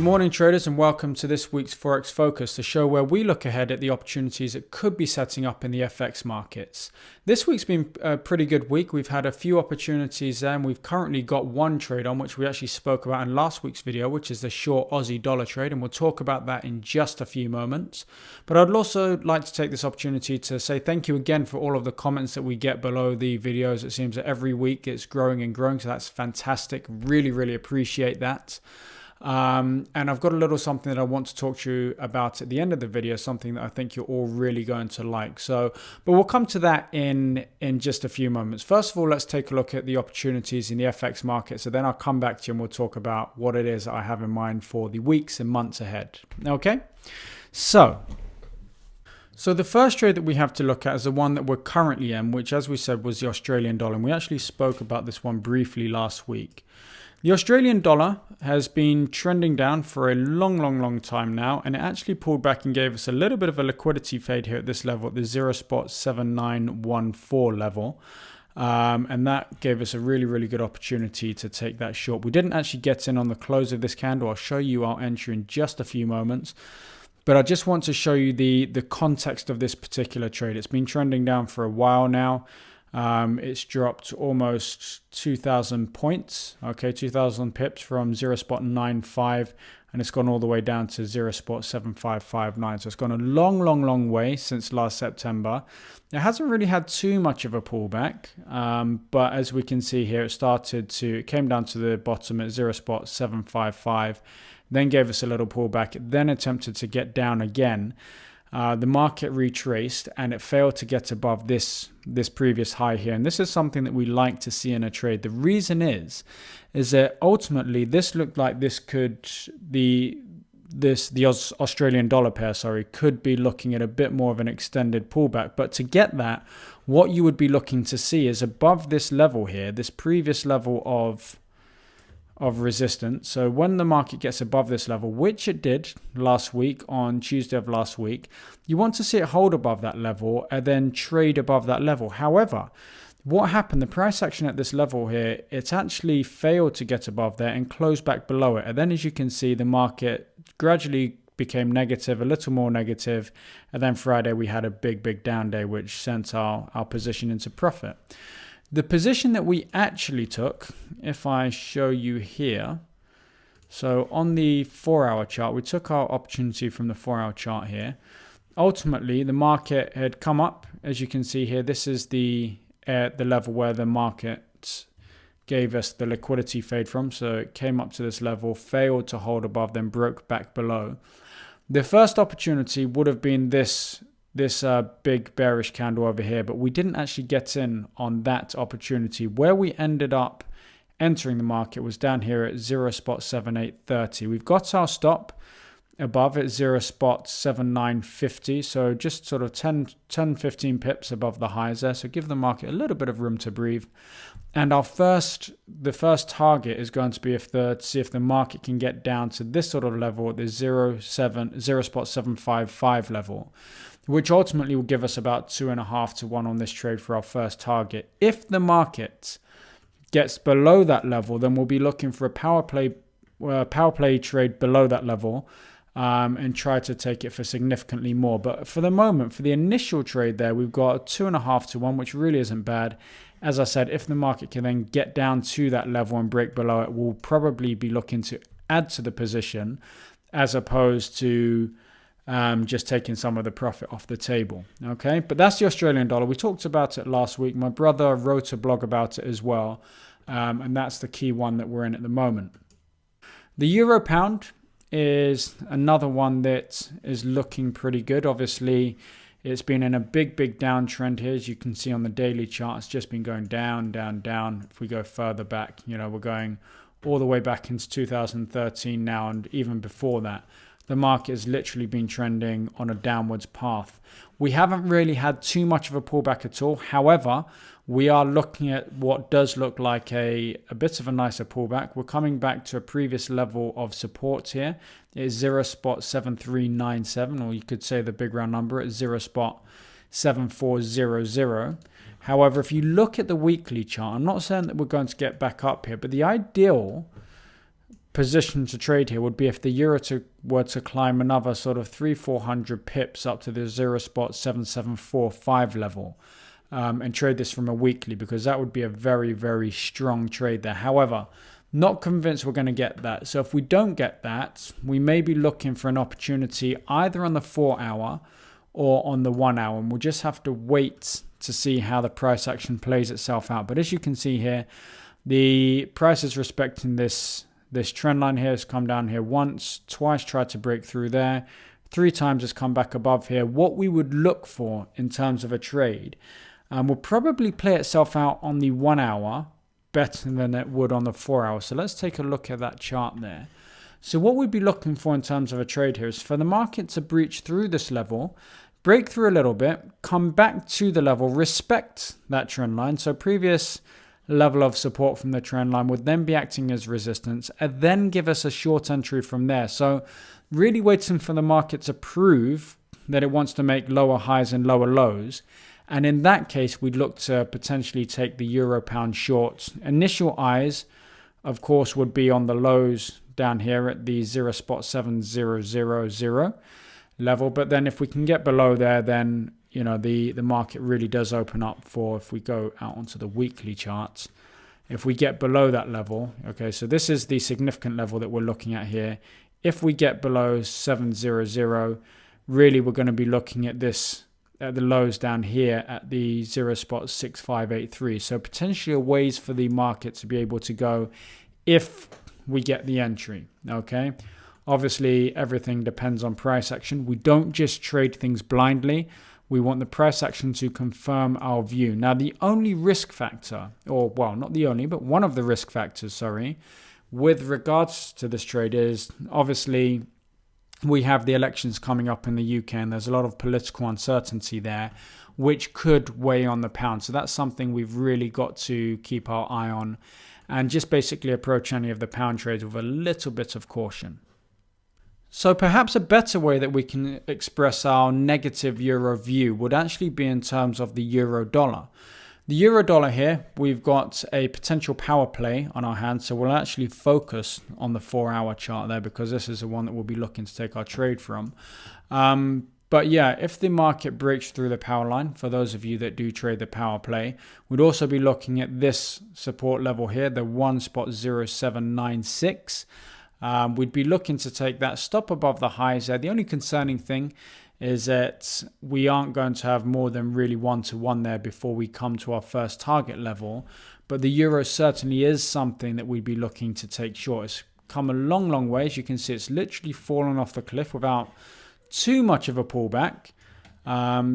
Good morning traders, and welcome to this week's Forex Focus, the show where we look ahead at the opportunities that could be setting up in the FX markets. This week's been a pretty good week. We've had a few opportunities there, and we've currently got one trade on which we actually spoke about in last week's video, which is the short Aussie dollar trade, and we'll talk about that in just a few moments. But I'd also like to take this opportunity to say thank you again for all of the comments that we get below the videos. It seems that every week it's growing and growing, so that's fantastic. Really appreciate that. And I've got a little something that I want to talk to you about at the end of the video, something that I think you're all really going to like. But we'll come to that in just a few moments. First of all, let's take a look at the opportunities in the FX market. So then I'll come back to you and we'll talk about what it is I have in mind for the weeks and months ahead. Okay, so the first trade that we have to look at is the one that we're currently in, which, as we said, was the Australian dollar. And we actually spoke about this one briefly last week. The Australian dollar has been trending down for a long time now, and it actually pulled back and gave us a little bit of a liquidity fade here at this level, at the 0.7914 level. And that gave us a really good opportunity to take that short. We didn't actually get in on the close of this candle. I'll show you our entry in just a few moments. But I just want to show you the context of this particular trade. It's been trending down for a while now. It's dropped almost 2,000 points, okay, 2,000 pips from 0.95, and it's gone all the way down to 0.7559. So it's gone a long way since last September. It hasn't really had too much of a pullback, but as we can see here, it came down to the bottom at 0.755, then gave us a little pullback, then attempted to get down again. The market retraced and it failed to get above this previous high here. And this is something that we like to see in a trade. The reason is that ultimately this looked like the Australian dollar pair, could be looking at a bit more of an extended pullback. But to get that, what you would be looking to see is above this level here, this previous level of resistance. So when the market gets above this level, which it did last week on Tuesday of last week, you want to see it hold above that level and then trade above that level. However, what happened, the price action at this level here, it actually failed to get above there and closed back below it. And then as you can see, the market gradually became negative, a little more negative. And then Friday we had a big down day, which sent our position into profit. The position that we actually took, if I show you here, so on the 4-hour chart, we took our opportunity from the 4-hour chart here. Ultimately, the market had come up, as you can see here. This is the level where the market gave us the liquidity fade from. So it came up to this level, failed to hold above, then broke back below. The first opportunity would have been this big bearish candle over here, but we didn't actually get in on that opportunity. Where we ended up entering the market was down here at 0.7830. We've got our stop above at 0.7950, so just sort of 10-15 pips above the highs there, so give the market a little bit of room to breathe. And the first target is going to be to see if the market can get down to this sort of level at the 0.755 level, which ultimately will give us about 2.5 to 1 on this trade for our first target. If the market gets below that level, then we'll be looking for a power play trade below that level and try to take it for significantly more. But for the moment, for the initial trade there, we've got 2.5 to 1, which really isn't bad. As I said, if the market can then get down to that level and break below it, we'll probably be looking to add to the position as opposed to just taking some of the profit off the table. Okay, but that's the Australian dollar. We talked about it last week. My brother wrote a blog about it as well, and that's the key one that we're in at the moment. The euro pound is another one that is looking pretty good. Obviously, it's been in a big downtrend here, as you can see on the daily chart. It's just been going down. If we go further back, we're going all the way back into 2013 now, and even before that. The market has literally been trending on a downwards path. We haven't really had too much of a pullback at all. However, we are looking at what does look like a bit of a nicer pullback. We're coming back to a previous level of support here. It is 0.7397, or you could say the big round number at 0.7400. However, if you look at the weekly chart, I'm not saying that we're going to get back up here, but the ideal position to trade here would be if the euro were to climb another sort of 300-400 pips up to the 0.7745 level, and trade this from a weekly, because that would be a very, very strong trade there. However, not convinced we're going to get that. So if we don't get that, we may be looking for an opportunity either on the 4-hour or on the 1-hour, and we'll just have to wait to see how the price action plays itself out. But as you can see here, the price is respecting this trend line here. Has come down here once, twice, tried to break through there, 3 times has come back above here. What we would look for in terms of a trade will probably play itself out on the 1-hour better than it would on the 4-hour. So let's take a look at that chart there. So what we'd be looking for in terms of a trade here is for the market to breach through this level, break through a little bit, come back to the level, respect that trend line. So previous level of support from the trend line would then be acting as resistance, and then give us a short entry from there. So really waiting for the market to prove that it wants to make lower highs and lower lows. And in that case, we'd look to potentially take the euro pound short. Initial eyes, of course, would be on the lows down here at the 0.7000 level. But then if we can get below there, then the market really does open up for, if we go out onto the weekly charts, if we get below that level, okay, so this is the significant level that we're looking at here. If we get below 700, really we're going to be looking at this at the lows down here at the 0.6583. So potentially a ways for the market to be able to go if we get the entry, okay? Obviously, everything depends on price action. We don't just trade things blindly. We want the price action to confirm our view. Now, the only risk factor, or well, not the only, but one of the risk factors, with regards to this trade is obviously we have the elections coming up in the UK, and there's a lot of political uncertainty there, which could weigh on the pound. So that's something we've really got to keep our eye on, and just basically approach any of the pound trades with a little bit of caution. So perhaps a better way that we can express our negative euro view would actually be in terms of the euro dollar. The euro dollar here, we've got a potential power play on our hands, so we'll actually focus on the 4-hour chart there, because this is the one that we'll be looking to take our trade from. But yeah, if the market breaks through the power line, for those of you that do trade the power play, we'd also be looking at this support level here, the 1.0796. We'd be looking to take that stop above the highs there. The only concerning thing is that we aren't going to have more than really 1-to-1 there before we come to our first target level. But the euro certainly is something that we'd be looking to take short. It's come a long, long way. As you can see, it's literally fallen off the cliff without too much of a pullback.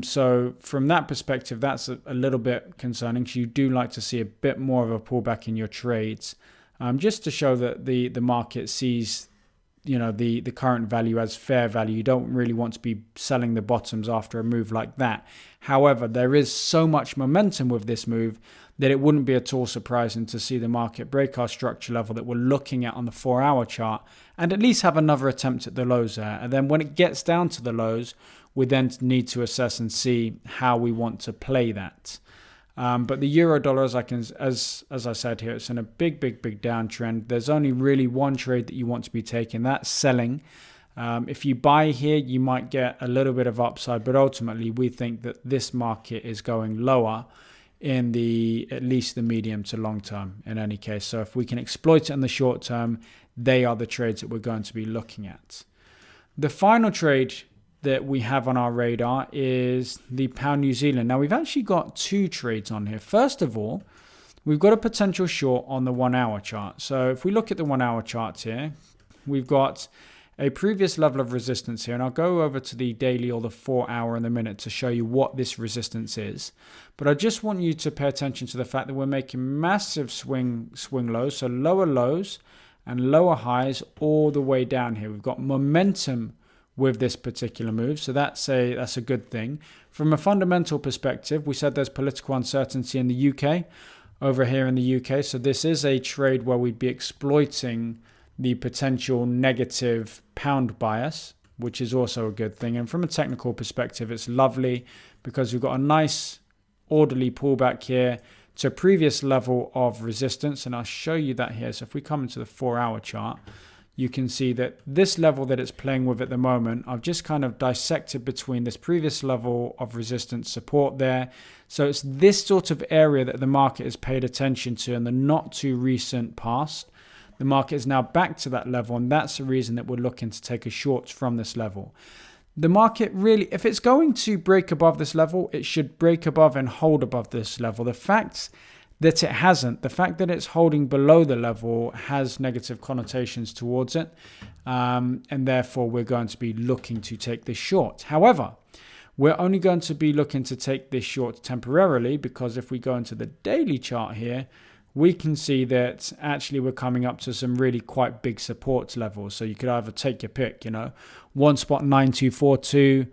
So from that perspective, that's a little bit concerning, because you do like to see a bit more of a pullback in your trades. Just to show that the market sees, the current value as fair value. You don't really want to be selling the bottoms after a move like that. However, there is so much momentum with this move that it wouldn't be at all surprising to see the market break our structure level that we're looking at on the 4-hour chart, and at least have another attempt at the lows there. And then when it gets down to the lows, we then need to assess and see how we want to play that. But the euro dollar, as I said here, it's in a big downtrend. There's only really one trade that you want to be taking, that's selling. If you buy here, you might get a little bit of upside, but ultimately we think that this market is going lower in at least the medium to long term in any case. So if we can exploit it in the short term, they are the trades that we're going to be looking at. The final trade that we have on our radar is the pound New Zealand. Now, we've actually got 2 trades on here. First of all, we've got a potential short on the 1-hour chart. So if we look at the 1-hour chart here, we've got a previous level of resistance here, and I'll go over to the daily or the 4-hour in a minute to show you what this resistance is. But I just want you to pay attention to the fact that we're making massive swing lows, so lower lows and lower highs all the way down here. We've got momentum with this particular move, so that's a good thing. From a fundamental perspective, we said there's political uncertainty in the UK, over here in the UK, so this is a trade where we'd be exploiting the potential negative pound bias, which is also a good thing. And from a technical perspective, it's lovely because we've got a nice orderly pullback here to a previous level of resistance, and I'll show you that here. So if we come into the 4-hour chart, you can see that this level that it's playing with at the moment, I've just kind of dissected between this previous level of resistance support there. So it's this sort of area that the market has paid attention to in the not too recent past. The market is now back to that level, and that's the reason that we're looking to take a short from this level. The market really, if it's going to break above this level, it should break above and hold above this level. The fact that it hasn't, the fact that it's holding below the level has negative connotations towards it, and therefore we're going to be looking to take this short. However, we're only going to be looking to take this short temporarily, because if we go into the daily chart here, we can see that actually we're coming up to some really quite big support levels. So you could either take your pick, one spot 9242,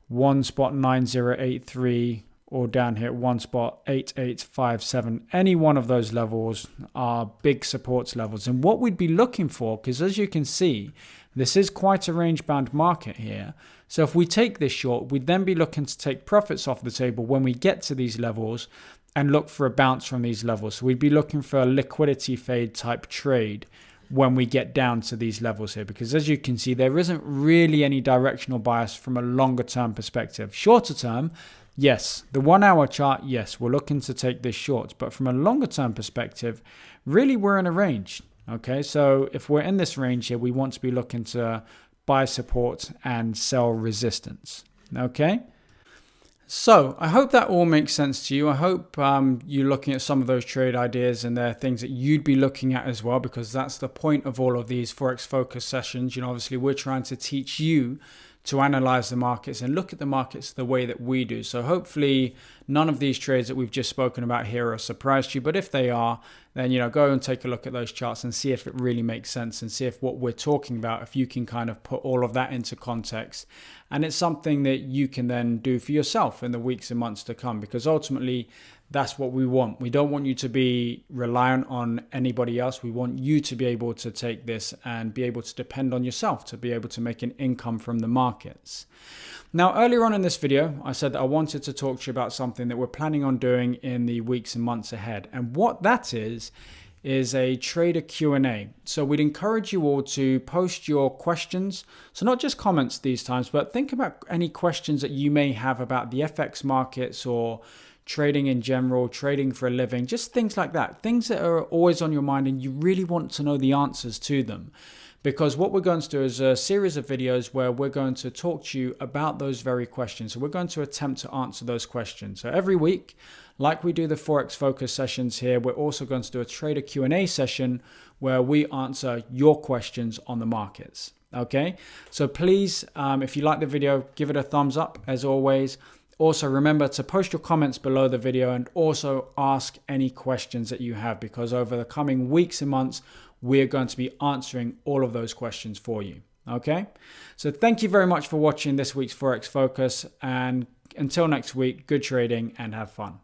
one spot 9083, or down here at one spot 8857. Any one of those levels are big support levels. And what we'd be looking for, because as you can see, this is quite a range bound market here. So if we take this short, we'd then be looking to take profits off the table when we get to these levels and look for a bounce from these levels. So we'd be looking for a liquidity fade type trade when we get down to these levels here, because as you can see, there isn't really any directional bias from a longer term perspective. Shorter term, yes, the 1-hour chart, yes, we're looking to take this short, but from a longer term perspective, really we're in a range. Okay, so if we're in this range here, we want to be looking to buy support and sell resistance. Okay. So I hope that all makes sense to you. I hope you're looking at some of those trade ideas and they're things that you'd be looking at as well, because that's the point of all of these Forex Focus sessions. Obviously we're trying to teach you to analyze the markets and look at the markets the way that we do. So hopefully none of these trades that we've just spoken about here are a surprise to you, but if they are, then go and take a look at those charts and see if it really makes sense, and see if what we're talking about, if you can kind of put all of that into context. And it's something that you can then do for yourself in the weeks and months to come, because ultimately that's what we want. We don't want you to be reliant on anybody else. We want you to be able to take this and be able to depend on yourself to be able to make an income from the markets. Now, earlier on in this video, I said that I wanted to talk to you about something that we're planning on doing in the weeks and months ahead. And what that is a trader Q&A. So we'd encourage you all to post your questions. So not just comments these times, but think about any questions that you may have about the FX markets or trading in general, trading for a living, just things like that. Things that are always on your mind and you really want to know the answers to them. Because what we're going to do is a series of videos where we're going to talk to you about those very questions. So we're going to attempt to answer those questions. So every week, like we do the Forex Focus sessions here, we're also going to do a trader Q&A session where we answer your questions on the markets. Okay, so please, if you like the video, give it a thumbs up as always. Also, remember to post your comments below the video and also ask any questions that you have, because over the coming weeks and months, we're going to be answering all of those questions for you. Okay, so thank you very much for watching this week's Forex Focus, and until next week, good trading and have fun.